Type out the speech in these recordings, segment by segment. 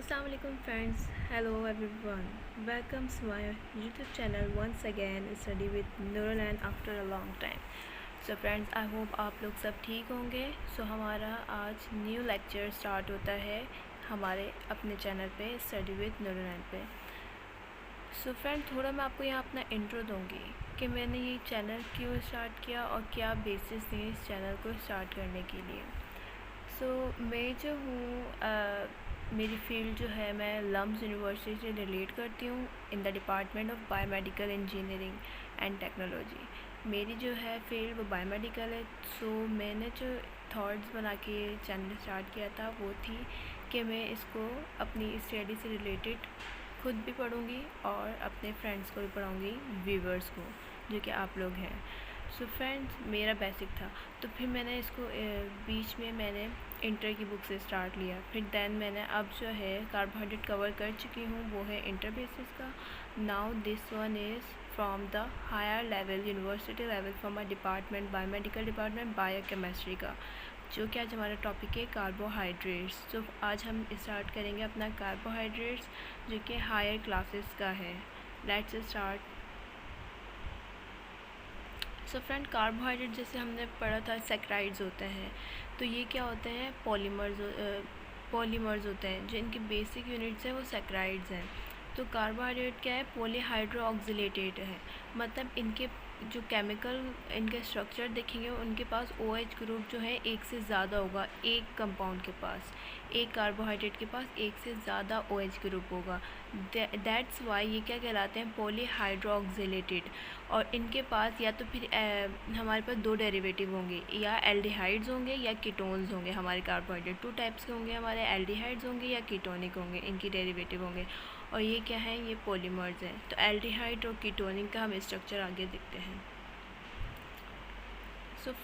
Assalamu alaikum friends. Hello everyone. Welcome to my YouTube channel once again. Study with Nurulan after a long time. So friends, I hope आप लोग सब ठीक होंगे. So हमारा आज new lecture start होता है हमारे अपने चैनल पे स्टडी विद नुरुलन पे. सो फ्रेंड, थोड़ा मैं आपको यहाँ अपना इंट्रो दूँगी कि मैंने ये चैनल क्यों स्टार्ट किया और क्या बेसिस थे इस चैनल को स्टार्ट करने के लिए. मैं जो हूँ मेरी फ़ील्ड जो है, मैं लम्स यूनिवर्सिटी से रिलेट करती हूँ in the department of biomedical engineering and technology. मेरी जो है फील्ड वो बायोमेडिकल है. मैंने जो थॉट्स बना के चैनल स्टार्ट किया था वो थी कि मैं इसको अपनी स्टडी से रिलेटेड खुद भी पढ़ूँगी और अपने फ्रेंड्स को भी पढ़ाऊँगी, व्यूवर्स को जो कि आप लोग हैं. फ्रेंड्स, मेरा बेसिक था. तो फिर मैंने इसको बीच में मैंने इंटर की बुक से स्टार्ट लिया. फिर दैन मैंने अब जो है कार्बोहाइड्रेट कवर कर चुकी हूँ, वो है इंटर बेसिस का. Now this one is from the higher level, university level, from my department, biomedical department, biochemistry का, जो कि आज हमारा टॉपिक है कार्बोहाइड्रेट्स. तो आज हम स्टार्ट करेंगे अपना कार्बोहाइड्रेट्स जो कि हायर क्लासेस का है. Let's start. फ्रेंड, कार्बोहाइड्रेट जैसे हमने पढ़ा था सैकराइड्स होते हैं. तो ये क्या होते हैं? पॉलीमर्स होते हैं. जो इनके बेसिक यूनिट्स हैं वो सैकराइड्स हैं. तो कार्बोहाइड्रेट क्या है? पॉलीहाइड्रोऑक्सिलेटेड है. मतलब इनके जो केमिकल इनके स्ट्रक्चर देखेंगे उनके पास OH ग्रुप जो है एक से ज़्यादा होगा. एक कंपाउंड के पास, एक कार्बोहाइड्रेट के पास एक से ज़्यादा OH ग्रुप होगा. दैट्स वाई ये क्या कहलाते हैं? पॉलीहाइड्रोऑक्सिलेटेड. और इनके पास या तो फिर हमारे पास दो डेरिवेटिव होंगे, या एल्डिहाइड्स होंगे या कीटोन्स होंगे. हमारे कार्बोहाइड्रेट टू टाइप्स के होंगे, हमारे एल्डिहाइड्स होंगे या कीटोनिक होंगे, इनकी डेरिवेटिव होंगे. और ये क्या है? ये पॉलीमर्स हैं. तो एल्डिहाइड और कीटोनिक का हम स्ट्रक्चर आगे देखते हैं.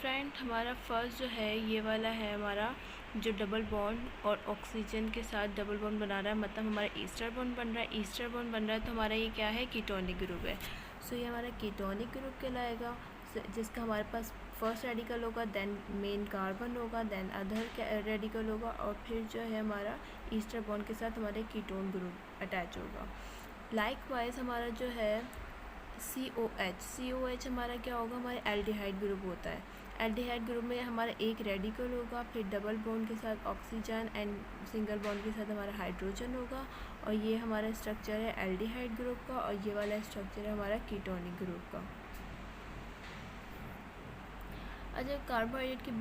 फ्रेंड, हमारा फर्स्ट जो है ये वाला है हमारा जो डबल बॉन्ड और ऑक्सीजन के साथ डबल बॉन्ड बना रहा है, मतलब हमारा ईस्टर बॉन्ड बन रहा है. ईस्टर बॉन्ड बन रहा है तो हमारा ये क्या है? कीटोनिक ग्रुप है. ये हमारा कीटोनिक ग्रुप कहलाएगा, जिसका हमारे पास फर्स्ट रेडिकल होगा, देन मेन कार्बन होगा, देन अदर रेडिकल होगा, और फिर जो है हमारा ईस्टर बॉन्ड के साथ हमारे कीटोन ग्रुप अटैच होगा. लाइकवाइज हमारा जो है COH हमारा क्या होगा? हमारे एल्डिहाइड ग्रुप होता है. एल्डिहाइड ग्रुप में हमारा एक रेडिकल होगा, फिर डबल बॉन्ड के साथ ऑक्सीजन एंड सिंगल बॉन्ड के साथ हमारा हाइड्रोजन होगा. और ये हमारा स्ट्रक्चर है एल्डिहाइड ग्रुप का, और ये वाला स्ट्रक्चर है हमारा कीटोनिक ग्रुप का. अच्छा, कार्बोहाइड्रेट की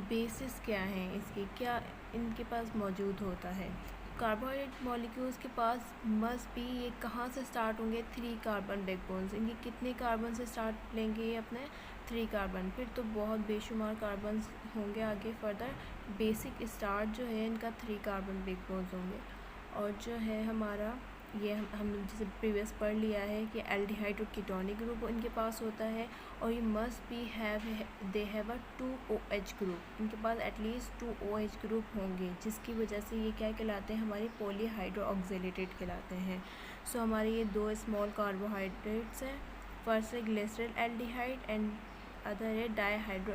बेसिस क्या हैं? इसके क्या इनके पास मौजूद होता है? कार्बोहाइड्रेट मॉलिक्यूल्स के पास मस्ट भी ये कहाँ से स्टार्ट होंगे? 3 कार्बन बैकबोन्स. इनके कितने कार्बन से स्टार्ट लेंगे? ये अपने 3 कार्बन. फिर तो बहुत बेशुमार कार्बन होंगे आगे फर्दर. बेसिक स्टार्ट जो है इनका 3 कार्बन बैकबोन्स होंगे. और जो है हमारा ये हम जैसे प्रीवियस पढ़ लिया है कि एल्डिहाइड और कीटोनिक ग्रुप इनके पास होता है. और ये must be they have a 2 OH group. इनके पास एटलीस्ट 2 OH ग्रुप होंगे, जिसकी वजह से ये क्या कहलाते हैं? हमारे पॉलीहाइड्रोऑक्सिलेटेड कहलाते हैं. हमारे ये 2 स्मॉल कार्बोहाइड्रेट्स हैं. फर्स्ट है ग्लिसरल एल्डिहाइड एंड अदर है डाईहाइड्रो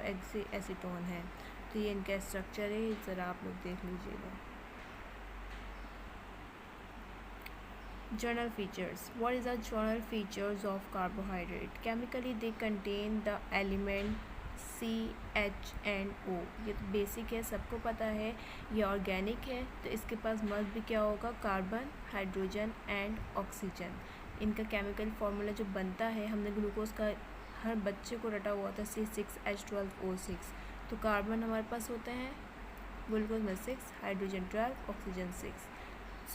एसीटोन है. तो ये इनका स्ट्रक्चर है, ज़रा आप लोग देख लीजिएगा. Journal features. What is the journal features of carbohydrate? Chemically they contain the element C, H and O. ये तो बेसिक है, सबको पता है. ये ऑर्गेनिक है, तो इसके पास मस्ट भी क्या होगा? Carbon, hydrogen and oxygen. इनका केमिकल फार्मूला जो बनता है, हमने ग्लूकोज का हर बच्चे को रटा हुआ था, C6H12O6. तो कार्बन हमारे पास होते हैं ग्लूकोज में 6, हाइड्रोजन 12, ऑक्सीजन 6.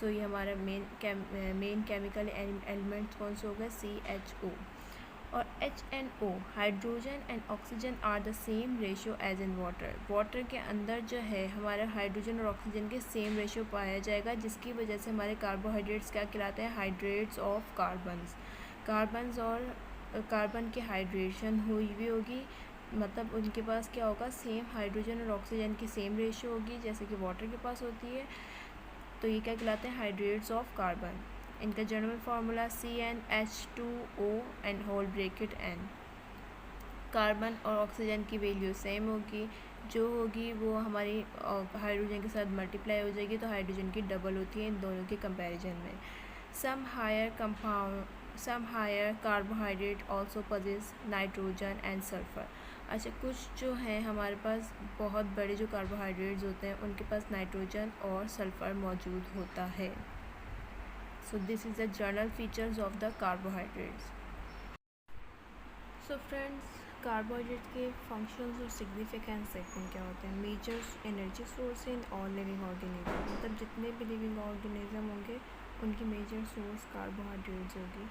ये हमारा मेन केमिकल एलिमेंट्स कौन से हो गए? CHO. और HNO, hydrogen and oxygen are the same ratio as in water के अंदर जो है हमारा हाइड्रोजन और ऑक्सीजन के सेम रेशियो पाया जाएगा, जिसकी वजह से हमारे कार्बोहाइड्रेट्स क्या कहलाते हैं? हाइड्रेट्स ऑफ कार्बन्स और कार्बन की हाइड्रेशन हुई भी होगी. मतलब उनके पास क्या होगा? सेम हाइड्रोजन और ऑक्सीजन की सेम रेशियो होगी जैसे कि वाटर के पास होती है. तो ये क्या कहलाते हैं? Hydrates of carbon. इनका general formula CnH2O and whole bracket N. Carbon और ऑक्सीजन की वैल्यू सेम होगी. जो होगी वो हमारी हाइड्रोजन के साथ मल्टीप्लाई हो जाएगी, तो हाइड्रोजन की डबल होती है इन दोनों के कंपैरिजन में। Some higher carbohydrate also possess nitrogen and sulphur. अच्छा, कुछ जो हैं हमारे पास बहुत बड़े जो कार्बोहाइड्रेट्स होते हैं उनके पास नाइट्रोजन और सल्फ़र मौजूद होता है। So this is the general features of the carbohydrates. So friends, carbohydrate के फंक्शंस और सिग्निफिकेंस देखते हैं क्या होते हैं। Major energy source in all living organism, मतलब जितने भी लिविंग ऑर्गेनिज्म होंगे उनकी मेजर सोर्स कार्बोहाइड्रेट्स होगी।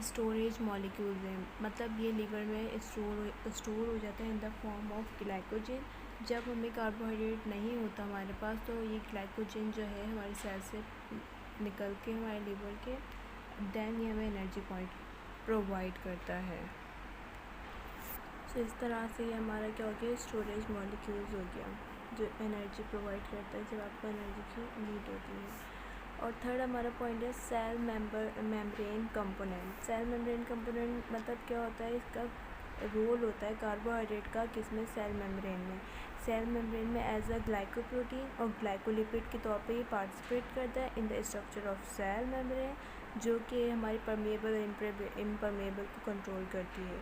स्टोरेज मॉलिक्यूल्स हैं, मतलब ये लीवर में स्टोर हो जाता है in the form of glycogen. जब हमें कार्बोहाइड्रेट नहीं होता हमारे पास, तो ये ग्लाइकोजन जो है हमारे सेल से निकल के हमारे लीवर के देन ये हमें एनर्जी पॉइंट प्रोवाइड करता है। सो इस तरह से ये हमारा क्या हो गया, स्टोरेज मॉलिक्यूल्स हो गया जो एनर्जी प्रोवाइड करता है जब आपको एनर्जी की नीड होती है। और थर्ड हमारा पॉइंट है cell membrane component. Cell membrane component मतलब क्या होता है, इसका रोल होता है कार्बोहाइड्रेट का किसमें, सेल मेम्ब्रेन में। सेल मेम्ब्रेन में एज अ ग्लाइकोप्रोटीन और ग्लाइकोलिपिड के तौर पे ये पार्टिसिपेट करता है in the structure of cell membrane, जो कि हमारी परमेबल इम्परमेबल को कंट्रोल करती है।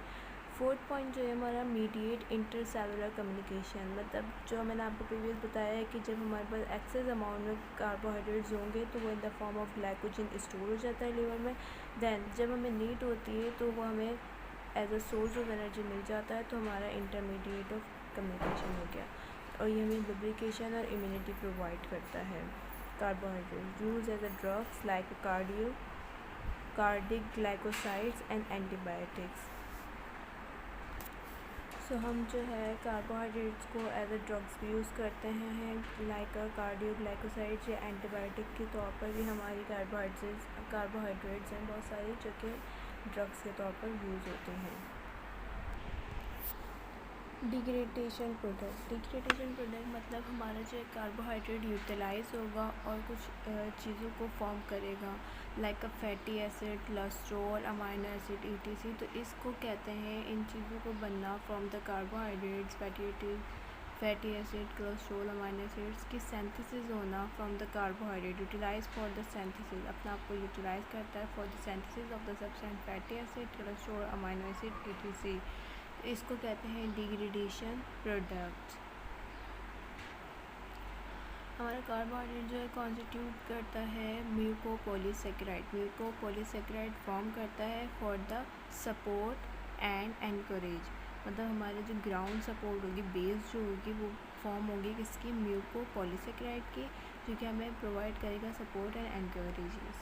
फोर्थ पॉइंट जो है हमारा मीडिएट इंटरसेलुलर कम्युनिकेशन, मतलब जो मैंने आपको प्रीवियस बताया है कि जब हमारे पास एक्सेस अमाउंट में कार्बोहाइड्रेट्स होंगे तो वो इन the form of glycogen store हो जाता है लीवर में। देन जब हमें नीड होती है तो वो हमें as a source of energy मिल जाता है, तो हमारा इंटरमीडिएट ऑफ कम्युनिकेशन हो गया। और ये हमें लुब्रिकेशन और इम्यूनिटी प्रोवाइड करता है। Carbohydrate use as a drugs like cardiac glycosides and antibiotics. So हम जो है कार्बोहाइड्रेट्स को एज अ ड्रग्स भी यूज़ करते हैं लाइक कार्डियोग्लाइकोसाइड्स या एंटीबायोटिक के तौर पर भी हमारी कार्बोहाइड्रेट्स हैं बहुत सारी जो कि ड्रग्स के तौर पर यूज़ होते हैं। डिग्रेडेशन प्रोडक्ट मतलब हमारा जो कार्बोहाइड्रेट यूटिलाइज होगा और कुछ चीज़ों को फॉर्म करेगा like a fatty acid, cholesterol, amino acid etc। तो इसको कहते हैं इन चीज़ों को बनना from the carbohydrates, fatty acid, cholesterol, amino acids की सिंथेसिस होना from the carbohydrate utilise for the synthesis, अपने आप को यूटिलाइज करता है for the synthesis of the substance fatty acid, cholesterol, amino acid etc। इसको कहते हैं डिग्रेडेशन प्रोडक्ट। हमारा कार्बोहाइड्रेट जो है कॉन्स्टिट्यूट करता है म्यूकोपॉलीसेकेराइड फॉर्म करता है for the support and encourage, मतलब हमारे जो ग्राउंड सपोर्ट होगी, बेस जो होगी वो फॉर्म होगी किसकी, म्यूकोपॉलीसेकेराइड की, जो कि हमें प्रोवाइड करेगा support and encourages.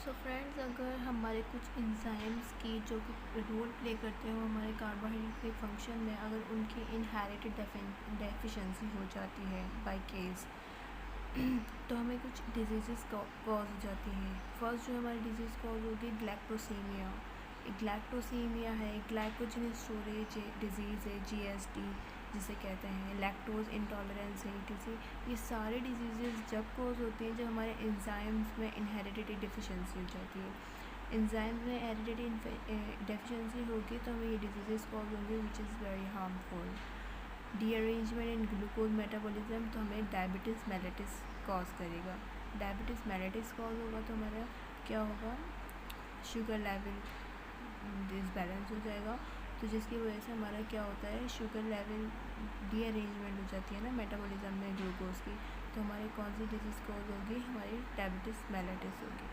So friends, अगर हमारे कुछ एंजाइम्स की जो कि रोल प्ले करते हैं वो हमारे कार्बोहाइड्रेट के फंक्शन में अगर उनकी इनहेरिटेड डेफिशिएंसी हो जाती है बाय केस तो हमें कुछ डिजीज़ कॉज हो जाती हैं। फर्स्ट जो हमारी डिजीज़ कॉज होगी ग्लैक्टोसीमिया है, ग्लाइकोजन स्टोरेज डिजीज़ है, GSD जिसे कहते हैं, लैक्टोज इंटॉलरेंस है etc। ये सारे डिजीज़ जब कॉज होती हैं जब हमारे एंजाइम्स में इनहेरिटेड डेफिशिएंसी हो जाती है। एंजाइम्स में हेरिडिटी डेफिशिएंसी होगी तो हमें ये डिजीज़ कॉज होंगे which is very harmful. Derangement in glucose metabolism, तो हमें डायबिटीज़ मेलिटस कॉज करेगा। डायबिटीज़ मेलिटस कॉज होगा तो हमारा क्या होगा, शुगर लेवल डिसबैलेंस हो जाएगा, तो जिसकी वजह से हमारा क्या होता है, शुगर लेवल डीअरेंजमेंट हो जाती है ना मेटाबॉलिज्म में ग्लूकोज की, तो हमारी कौन सी डिजीज़ कॉज होगी, हमारी डायबिटीज़ मेलिटस होगी।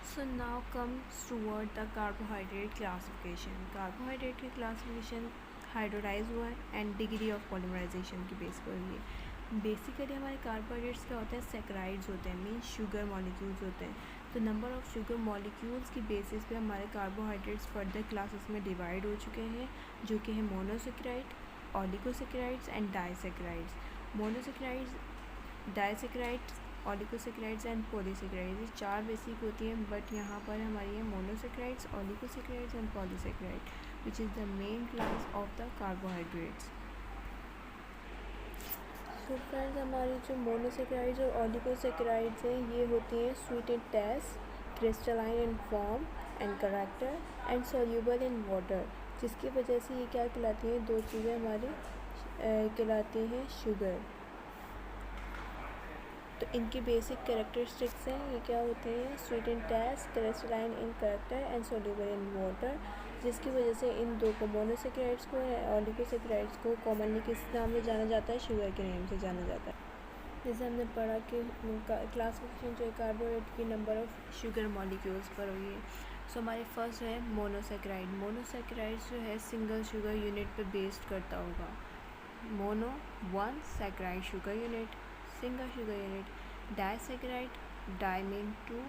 So now comes toward the carbohydrate classification. Carbohydrate की क्लासिफिकेशन हाइड्रोलाइज हुआ है एंड डिग्री ऑफ पॉलीमराइजेशन की बेस पर हुई है। बेसिकली हमारे कार्बोहाइड्रेट्स क्या होते हैं, सेक्राइड्स होते हैं, मीन शुगर मॉलिक्यूल्स होते हैं। तो नंबर ऑफ़ शुगर मॉलिक्यूल्स की बेसिस पे हमारे कार्बोहाइड्रेट्स फर्दर क्लासेस में डिवाइड हो चुके हैं, जो कि है monosaccharide, oligosaccharides and disaccharides. Monosaccharides, disaccharides, oligosaccharides and polysaccharides, ये चार बेसिक होती हैं, बट यहाँ पर हमारी है monosaccharides, oligosaccharides and polysaccharide, which is the main class of the carbohydrates. तो फ्रेंड्स हमारी जो मोनोसेक्राइड्स और ऑलिगोसेक्राइड्स हैं ये होती हैं sweet in taste, crystalline in form and character and soluble in water, जिसकी वजह से ये क्या कहलाती हैं, दो चीज़ें हमारी कहलाती हैं शुगर। तो इनकी बेसिक कैरेक्टरिस्टिक्स हैं, ये क्या होते हैं, sweet in taste, crystalline in character and soluble in water, जिसकी वजह से इन दो को मोनोसेक्राइड्स को ऑलिगोसेक्राइड्स को कॉमनली किस नाम से जाना जाता है, शुगर के नेम से जाना जाता है। जैसे हमने पढ़ा कि क्लासिफिकेशन जो है कार्बोहाइड्रेट की नंबर ऑफ शुगर मॉलिक्यूल्स पर हुई है। सो हमारे फर्स्ट है मोनोसेक्राइड। मोनोसेक्राइड जो है सिंगल शुगर यूनिट पे बेस्ड करता होगा। Mono 1 saccharide sugar unit, single sugar unit. Disaccharide, di mean 2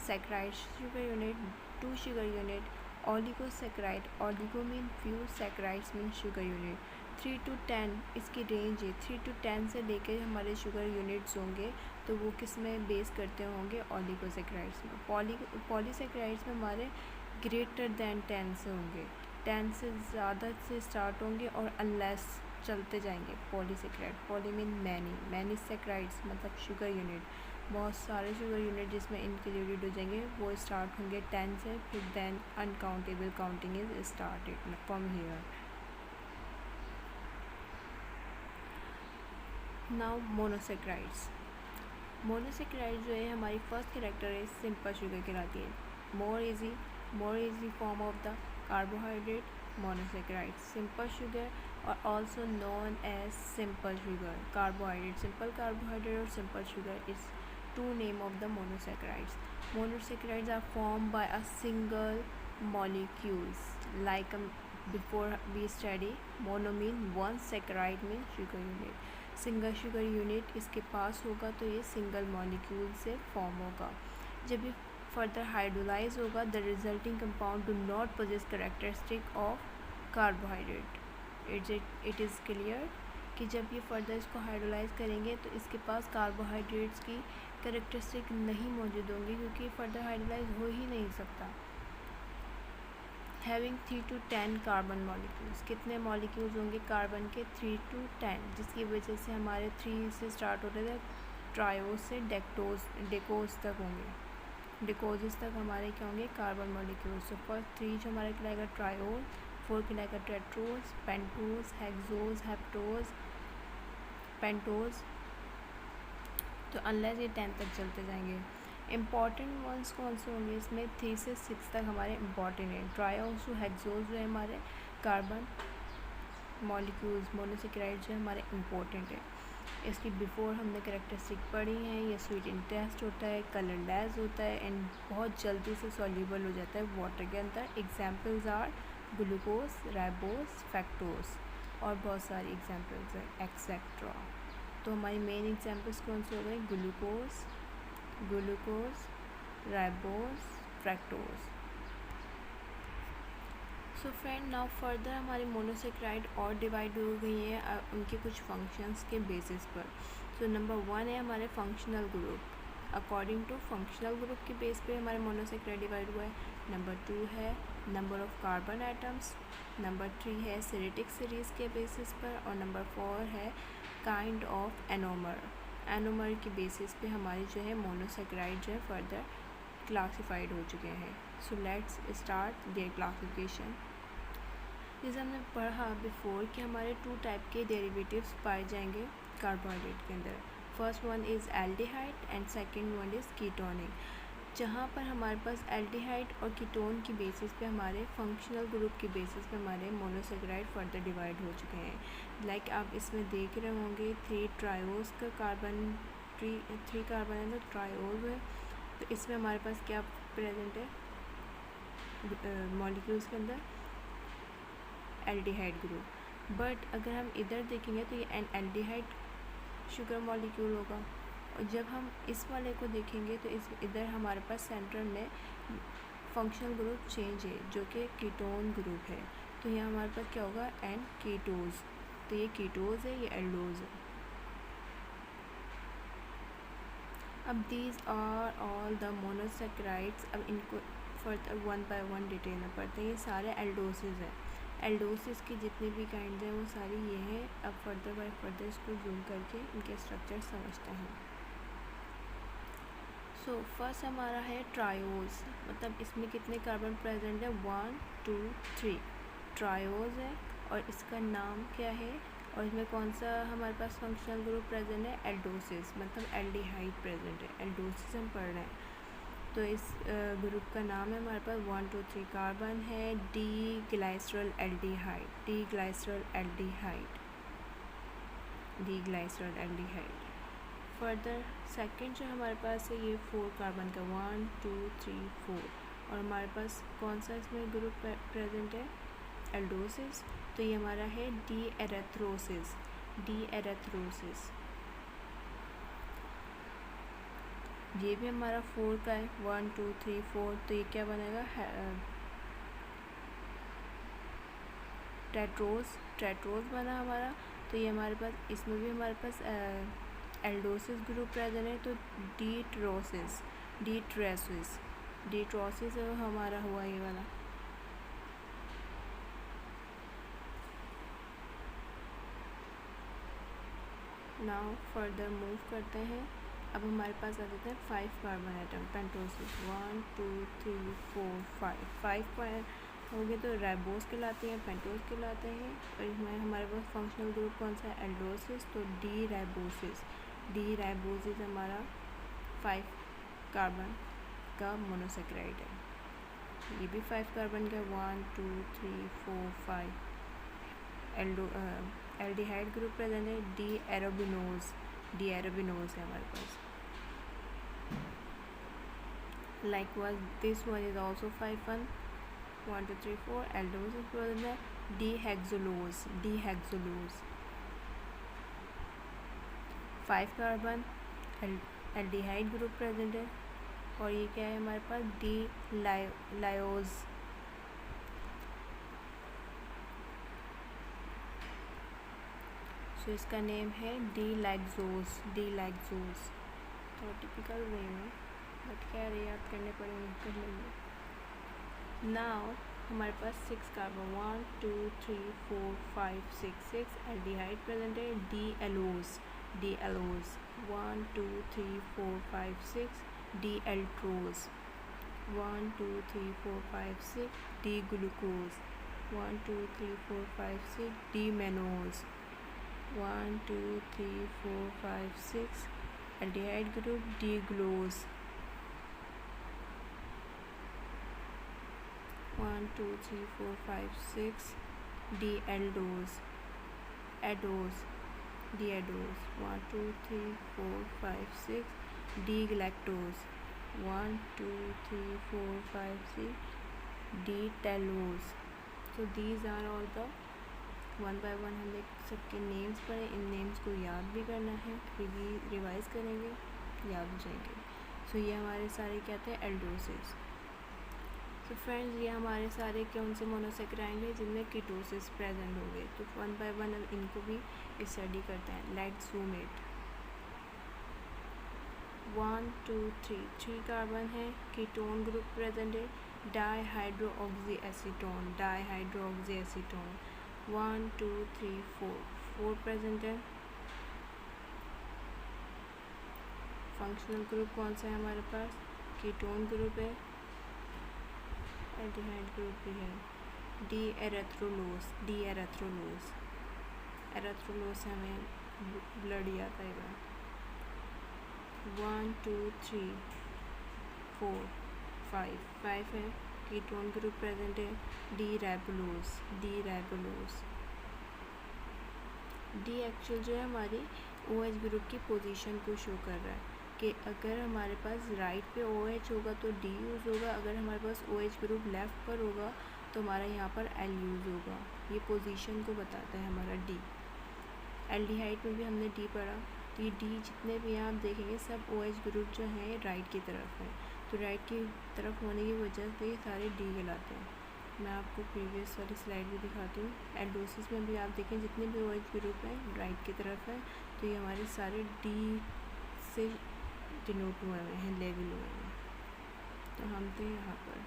saccharide sugar unit, 2 sugar unit. Oligosaccharide, oligo mean few, saccharides mean sugar unit. 3 to 10 इसकी range है, 3 to 10 से लेकर हमारे शुगर यूनिट्स होंगे तो वो किस में बेस करते होंगे, ऑलिगोसेक्राइड्स में। पॉलीसेक्राइड्स में हमारे ग्रेटर दैन 10 से होंगे, 10 से ज़्यादा से स्टार्ट होंगे और अनलेस चलते जाएंगे। Polysaccharide, poly mean many, many saccharides मतलब शुगर यूनिट, बहुत सारे शुगर यूनिट जिसमें इंक्लूडेड हो जाएंगे, वो स्टार्ट होंगे 10 से, फिर then uncountable counting is started from here. Now monosaccharides. Monosaccharide जो है हमारी फर्स्ट कैरेक्टर है सिंपल शुगर कहलाती है। More easy form of the carbohydrate monosaccharide, simple sugar और also known as simple sugar. Carbohydrate, simple carbohydrate और simple sugar is two name of the monosaccharides. Monosaccharides are formed by a single molecules like before we study mono mean one saccharide mean sugar unit, single sugar unit इसके पास होगा तो ये single molecule से form होगा। जब ये further hydrolyse होगा the resulting compound do not possess characteristic of carbohydrate. It is clear कि जब ये फर्दर इसको हाइड्रोलाइज करेंगे तो इसके पास कार्बोहाइड्रेट्स की कैरेक्टरिस्टिक नहीं मौजूद होंगी क्योंकि फर्दर हाइड्रोलाइज हो ही नहीं सकता। हैविंग 3 to 10 कार्बन मॉलिक्यूल्स, कितने मॉलिक्यूल्स होंगे कार्बन के, 3 to 10, जिसकी वजह से हमारे 3 से स्टार्ट होते थे, ट्रायोज से डेकोज तक होंगे, डेकोजिस तक हमारे क्या होंगे कार्बन मॉलिक्यूल्स। तो फर्स्ट 3 जो हमारा कहलाएगा ट्रायोज, 4 कहलाएगा tetrose, pentose, hexose, heptose, pentose, तो अनलेस ये 10 तक चलते जाएंगे। इम्पॉर्टेंट वंस कौन से होंगे इसमें, 3 से 6 तक हमारे इम्पॉर्टेंट हैं। ट्रायोज हेक्सोज जो है हमारे कार्बन मॉलिक्यूल्स मोनोसेक्राइड जो है हमारे इम्पॉर्टेंट है। इसकी बिफोर हमने कैरेक्टरिस्टिक पढ़ी हैं, ये स्वीट इन टेस्ट होता है, कलरलेस होता है एंड बहुत जल्दी से सॉल्यूबल हो जाता है वाटर के अंदर। Examples are glucose, ribose, fructose और बहुत सारी एग्जाम्पल्स हैं एक्सेट्रा। तो हमारी मेन एग्जाम्पल्स कौन से हो गए, glucose, ribose, fructose. So friend now further हमारी मोनोसेक्राइड और डिवाइड हो गई है उनके कुछ फंक्शंस के बेसिस पर। सो नंबर 1 है हमारे functional group, according to functional group के बेस पे हमारे मोनोसेक्राइड डिवाइड हुआ है। नंबर 2 है number of carbon atoms, number 3 है सिरेटिक सीरीज़ के बेसिस पर और नंबर 4 है काइंड ऑफ एनोमर की बेसिस पे हमारी जो है मोनोसेक्राइड जो है फर्दर क्लासिफाइड हो चुके हैं। So let's start their classification. जैसे हमने पढ़ा बिफोर कि हमारे 2 टाइप के डेरिवेटिव्स पाए जाएंगे कार्बोहाइड्रेट के अंदर। First one is aldehyde and second one is ketonic. जहाँ पर हमारे पास एल्डिहाइड और कीटोन की बेसिस पे हमारे फंक्शनल ग्रुप की बेसिस पे हमारे मोनोसेक्राइड फर्दर डिवाइड हो चुके हैं। लाइक आप इसमें देख रहे होंगे 3 ट्रायोज का कार्बन, 3 कार्बन है तो ट्रायोज है, तो इसमें हमारे पास क्या प्रेजेंट है मॉलिक्यूल्स के अंदर, एल्डिहाइड ग्रुप। बट अगर हम इधर देखेंगे तो ये एन एल्डिहाइड शुगर मॉलिक्यूल होगा और जब हम इस वाले को देखेंगे तो इस इधर हमारे पास सेंटर में फंक्शनल ग्रुप चेंज है जो कि कीटोन ग्रुप है, तो यहाँ हमारे पास क्या होगा एन कीटोज, तो ये कीटोज है ये एल्डोज है। अब these are all the monosaccharides, अब इनको फर्दर 1 by 1 डिटेल में पढ़ते हैं। ये सारे एल्डोसिस हैं, एल्डोसिस की जितनी भी काइंड हैं वो सारी ये हैं। अब फर्दर बाय फर्दर इसको जूम करके इनके स्ट्रक्चर समझते हैं। सो फर्स्ट हमारा है ट्रायोज, मतलब इसमें कितने कार्बन प्रेजेंट है, 1 2 3 ट्रायोज है। और इसका नाम क्या है, और इसमें कौन सा हमारे पास फंक्शनल ग्रुप प्रेजेंट है, एल्डोसिस, मतलब एल्डिहाइड प्रेजेंट है। एल्डोसिस हम पढ़ रहे हैं, तो इस ग्रुप का नाम है हमारे पास 1 2 3 कार्बन है, D ग्लाइसरल aldehyde, D ग्लाइसरल aldehyde, D ग्लाइसरल aldehyde. Further second जो हमारे पास है ये 4 कार्बन का, 1 2 3 4, और हमारे पास कौन सा इसमें ग्रुप प्रेजेंट है, एल्डोसिस, तो ये हमारा है डी एरेथ्रोसिस, डी एरेथ्रोसिस। ये भी हमारा 4 का है, 1 2 3 4, तो ये क्या बनेगा, टेट्रोस, टेट्रोस बना हमारा। तो ये हमारे पास इसमें भी हमारे पास एल्डोसिस ग्रुप प्रेजेंट है, तो डी ट्रोसिस, डी ट्रेसिस, डी ट्रोसिस हमारा हुआ ये वाला। नाउ फर्दर मूव करते हैं। अब हमारे पास आ जाते हैं 5 कार्बन एटम, पेंटोसिस, 1 2 3 4 5 हो गए, तो राइबोस कहलाते हैं, पेंटोस कहलाते हैं। और इसमें हमारे पास फंक्शनल ग्रुप कौन सा है, एल्डोसिस, तो डी राइबोसिस, डी राइबोसिस हमारा 5 कार्बन का मोनोसेक्राइड है। ये भी 5 कार्बन का, 1 2 3 4 5। एल्डिहाइड ग्रुप प्रेजेंट है, डी एरोबिनोज, डी एरोबिनोज है हमारे पास। Likewise this one is also 5 1 2 3 4 aldoses present है, D hexulose, D hexulose 5 carbon aldehyde group present है। और ये क्या है हमारे पास, डी लायोज, तो इसका नेम है डी लैक्सोज, डी लैक्सोज। तो टिपिकल वे में बट क्या याद करने पड़ेंगे, कर लेंगे। नाउ हमारे पास 6 कार्बन, 1 2 3 4 5 6 एल्डिहाइड प्रेजेंट है, D allose, D allose 1 2 3 4 5 6, D altrose 1 2 3 4 5 6, D glucose 1 2 3 4 5 6, D mannose 1 2 3 4 5 6, aldehyde group D gulose 1 2 3 4 5 6, D aldose, idose, D idose 1 2 3 4 5 6, D galactose 1 2 3 4 5 6, D talose. So these are all the 1 by 1 हमें सबके names पढ़े, इन names को याद भी करना है, revise करेंगे, याद हो जाएंगे। सो ये हमारे सारे क्या थे, एल्डोसिस। तो फ्रेंड्स ये हमारे सारे कौन से मोनोसेक्राइड हैं जिनमें कीटोसिस प्रेजेंट हो गए। तो 1 बाय 1 अब इनको भी स्टडी करते हैं। Let's zoom it. 1 2 3 कार्बन है, कीटोन ग्रुप प्रेजेंट है, डाईहाइड्रोऑक्सी एसीटोन, डाईहाइड्रोऑक्सी एसीटोन 1 2 3 4 प्रेजेंट है। फंक्शनल ग्रुप कौन सा है हमारे पास, कीटोन ग्रुप है, एल्डिहाइड ग्रुप भी है, डी एरेथ्रोलोज, डी एरेथ्रोलोज, एरेथ्रोलोज से हमें ब्लड याद आएगा। 1 2 3 4 5 है, कीटोन ग्रुप प्रेजेंट है, डी राइबोलोज, डी राइबोलोज। डी एक्चुअल जो है हमारी OH ग्रुप की पोजीशन को शो कर रहा है कि अगर हमारे पास राइट पे OH होगा तो D यूज़ होगा, अगर हमारे पास OH ग्रुप लेफ़्ट पर होगा तो हमारा यहाँ पर L यूज़ होगा। ये पोजीशन को बताता है हमारा D। एल्डिहाइड में भी हमने D पढ़ा, तो ये D जितने भी आप देखेंगे सब OH ग्रुप जो हैं राइट की तरफ है, तो राइट की तरफ होने की वजह से ये सारे D कहलाते हैं। मैं आपको प्रीवियस वाली स्लाइड भी दिखाती हूँ। एल्डोसिस में भी आप देखें जितने भी OH ग्रुप हैं राइट की तरफ है, तो ये हमारे सारे D से डिनोट हुए हैं, लेवल हुए हैं। तो हम थे यहाँ पर।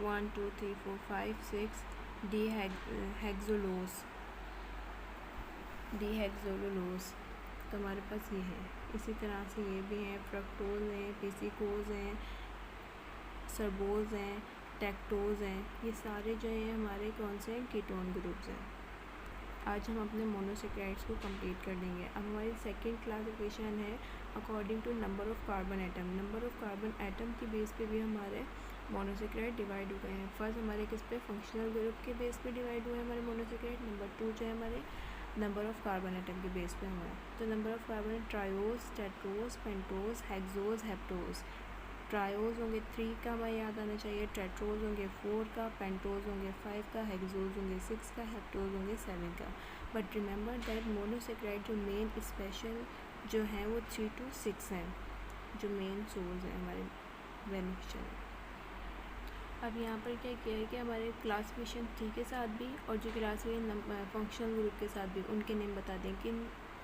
1 2 3 4 5 6 डीहेक्सोलोज तो हमारे पास ये है। इसी तरह से ये भी हैं, फ्रक्टोज हैं, पेसिकोज हैं, सर्बोज हैं, टेक्टोज हैं। ये सारे जो हैं हमारे कौन से हैं, कीटोन ग्रुप्स हैं। आज हम अपने मोनोसेक्राइड्स को कंप्लीट कर देंगे। अब हमारी सेकंड क्लासिफिकेशन है according to number of carbon atom. Number of carbon atom के बेस पे भी हमारे मोनोसेक्राइड डिवाइड हो गए हैं। फर्स्ट हमारे किस पे, फंक्शनल ग्रुप के बेस पे डिवाइड हुए हैं हमारे मोनोसेक्राइड। नंबर 2 जो है हमारे नंबर ऑफ़ कार्बन एटम के बेस पे हमारे, तो number of carbon triose, tetrose, pentose, hexose, heptose. Triose होंगे 3 का हमें याद आना चाहिए, टेट्रोज होंगे 4 का, पेंटोज होंगे 5 का, हेक्सोज होंगे 6 का, हेप्टोज होंगे 7 का। बट रिमेंबर दैट मोनोसेक्राइड जो मेन स्पेशल जो हैं वो 3 to 6 हैं, जो मेन सोर्स हैं हमारे बेनिफिशियल। अब यहाँ पर क्या किया है कि हमारे क्लासिफिकेशन 3 के साथ भी और जो क्लासिफिकेशन फंक्शनल ग्रुप के साथ भी उनके नेम बता दें कि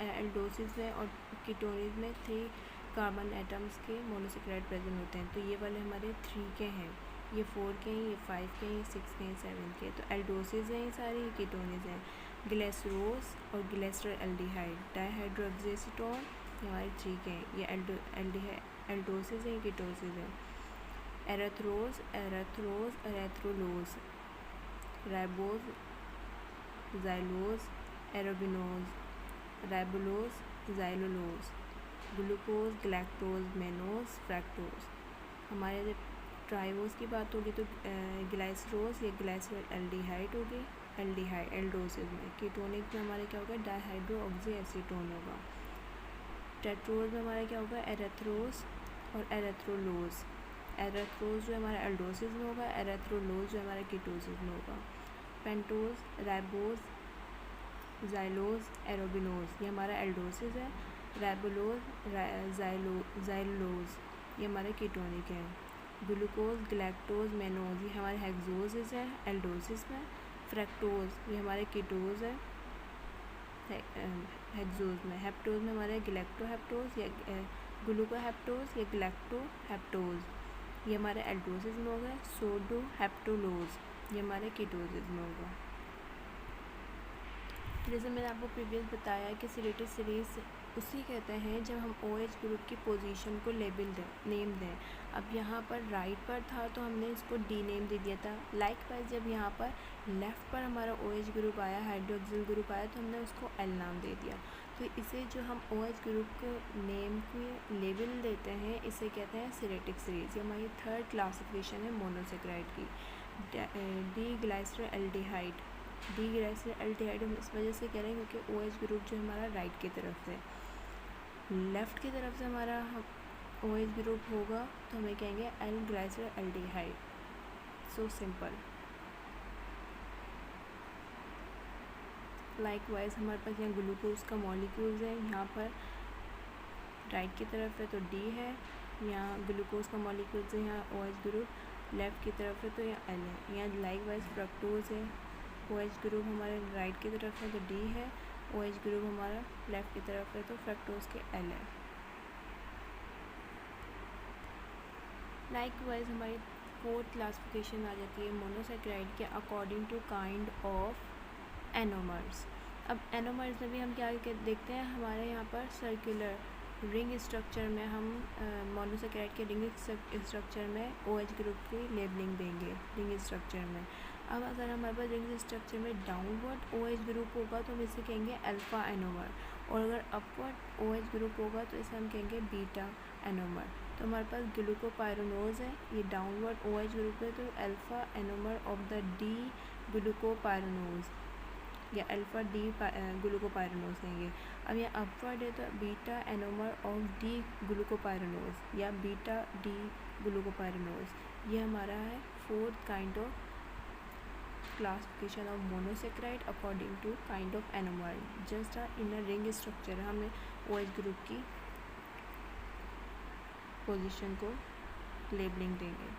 एल्डोसिस में और कीटोनिस में 3 कार्बन एटम्स के मोनोसेक्राइड प्रेजेंट होते हैं। तो ये वाले हमारे 3 के हैं, ये 4 के हैं, ये 5 के हैं, ये 6 के हैं, 7 के। तो एल्डोसिस हैं ये सारे, ये कीटोनिस हैं। ग्लिसरोज और ग्लिसरॉल्डिहाइड, डाइहाइड्रोएक्सेसीटोन ये हमारे 3 के हैं, ये एल्डोसिस हैं, ये कीटोसिस हैं। Erythrose, erythrulose, ribose, xylose, arabinose, ribulose, xylulose, glucose, galactose, mannose, fructose. हमारे जब ट्राइवोज की बात होगी तो ग्लाइसरोज या ग्लाइसरॉल्डिहाइड होगी, एल्डिहाइड एल्डोसिस में। कीटोनिक में हमारे क्या होगा, डाइहाइड्रोऑक्सी एसीटोन होगा। टेट्रोज में हमारा क्या होगा, एरेथ्रोज और एरेथ्रोलोज। एरेथ्रोज जो हमारा एल्डोसिस में होगा, एरेथ्रोलोज जो हमारा कीटोसिस में होगा। पेंटोज, राइबोज, ज़ाइलोज, एरोबिनोज ये हमारा एल्डोसिस है। राइबोलोज, ज़ाइलोज ये हमारे कीटोनिक हैं। ग्लूकोज, गैलेक्टोज, मेनोज ये हमारे हेक्सोसिस है एल्डोसिस में। फ्रैक्टोज ये हमारे कीटोज है हेक्सोज में। हेप्टोज में हमारे गैलेक्टोहेप्टोज या ग्लूकोहेप्टोज या गैलेक्टोहेप्टोज ये हमारे एल्डोसिस में होगा। सोडोहेप्टोलोज ये हमारे कीटोसिस में होगा। जैसे मैंने आपको प्रीवियस बताया कि सिलेटेड सीरीज उसी कहते हैं जब हम OH ग्रुप की पोजीशन को नेम दें। अब यहाँ पर राइट पर था तो हमने इसको डी नेम दे दिया था। लाइकवाइज जब यहाँ पर लेफ़्ट पर हमारा OH ग्रुप आया, हाइड्रोक्सिल ग्रुप आया, तो हमने उसको L नाम दे दिया। तो इसे जो हम OH ग्रुप को नेम के लेबल देते हैं इसे कहते हैं सिलेटिक सीरीज। ये हमारी थर्ड क्लासिफिकेशन है मोनोसेक्राइड की। डी ग्लाइसरॉल्डिहाइड हम इस वजह से कह रहे हैं क्योंकि OH ग्रुप जो हमारा राइट की तरफ है, लेफ़्ट की तरफ से हमारा OH ग्रुप होगा तो हमें कहेंगे L glyceraldehyde. So simple. Likewise हमारे पास यहाँ ग्लूकोज का मॉलिक्यूल्स है, यहाँ पर राइट की तरफ है तो D है, यहाँ ग्लूकोज का मॉलिक्यूल्स है, यहाँ OH ग्रुप लेफ़्ट की तरफ है तो यहाँ L है। यहाँ लाइकवाइज फ्रक्टोज है, OH ग्रुप हमारे राइट की तरफ है तो D है, OH ग्रुप हमारा लेफ़्ट की तरफ है तो फ्रक्टोज के L है। लाइकवाइज हमारी फोर्थ क्लासिफिकेशन आ जाती है मोनोसेक्राइड के according to kind of anomers. अब एनोमर्स में भी हम क्या देखते हैं, हमारे यहाँ पर सर्कुलर रिंग स्ट्रक्चर में हम मोनोसेक्राइड के रिंग स्ट्रक्चर में OH ग्रुप की लेबलिंग देंगे रिंग स्ट्रक्चर में। अब अगर हमारे पास रिंग स्ट्रक्चर में डाउनवर्ड OH ग्रुप होगा तो हम इसे कहेंगे अल्फ़ा एनोमर, और अगर अपवर्ड OH ग्रुप होगा तो इसे हम कहेंगे बीटा एनोमर। तो हमारे पास ग्लूकोपाइरोनोज है, ये डाउनवर्ड OH ग्रुप है तो alpha anomer of the D glucopyranose या अल्फ़ा डी ग्लूकोपाइरोनोज कहेंगे। अब ये अपवर्ड है तो beta anomer of D glucopyranose या बीटा डी ग्लूकोपाइरोनोज। ये हमारा है fourth kind of classification of monosaccharide according to kind of anomer. Just in a ring structure हमें OH ग्रुप की पोजीशन को लेबलिंग देंगे।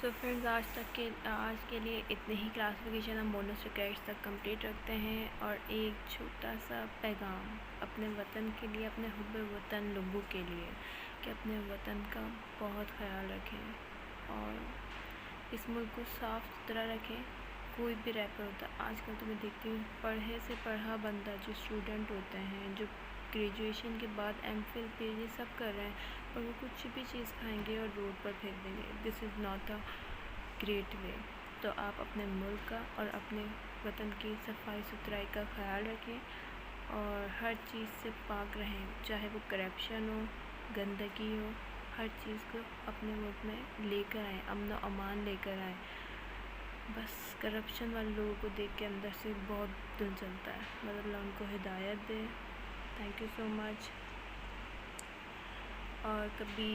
सो फ्रेंड्स आज के लिए इतने ही क्लासिफिकेशन हम मोनोसेक्राइड्स तक कंप्लीट रखते हैं। और एक छोटा सा पैगाम अपने वतन के लिए, अपने हुब्बे वतन लोगों के लिए कि अपने वतन का बहुत ख्याल रखें और इस मुल्क को साफ़ सुथरा रखें। कोई भी रैपर होता है, आजकल तो मैं देखती हूँ पढ़े से पढ़ा बंदा, जो स्टूडेंट होते हैं, जो ग्रेजुएशन के बाद एमफिल पीएचडी सब कर रहे हैं, और वो कुछ भी चीज़ खाएंगे और रोड पर फेंक देंगे। This is not a great way. तो आप अपने मुल्क का और अपने वतन की सफाई सुथराई का ख्याल रखें और हर चीज़ से पाक रहें, चाहे वो करप्शन हो, गंदगी हो, हर चीज़ को अपने मुल्क में लेकर आएँ, अमन व अमान लेकर आएँ। बस करप्शन वाले लोगों को देख के अंदर से बहुत दिल चलता है। मतलब अल्लाह उनको हिदायत दे। Thank you so much. और कभी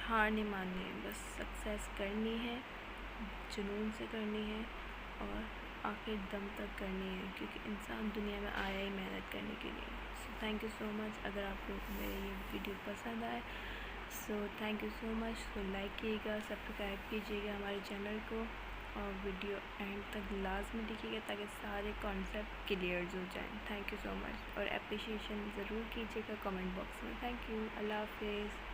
हार नहीं माननी है, बस सक्सेस करनी है, जुनून से करनी है और आखिर दम तक करनी है, क्योंकि इंसान दुनिया में आया ही मेहनत करने के लिए। So thank you so much. अगर आप लोग को मेरे ये वीडियो पसंद आए so thank you so much. तो लाइक कीजिएगा, सब्सक्राइब कीजिएगा हमारे चैनल को और वीडियो एंड तक लाजमी देखिएगा ताकि सारे कॉन्सेप्ट क्लियर हो जाएं। थैंक यू सो मच और अप्रिशिएशन ज़रूर कीजिएगा कमेंट बॉक्स में। Thank you. अल्लाह हाफिज़।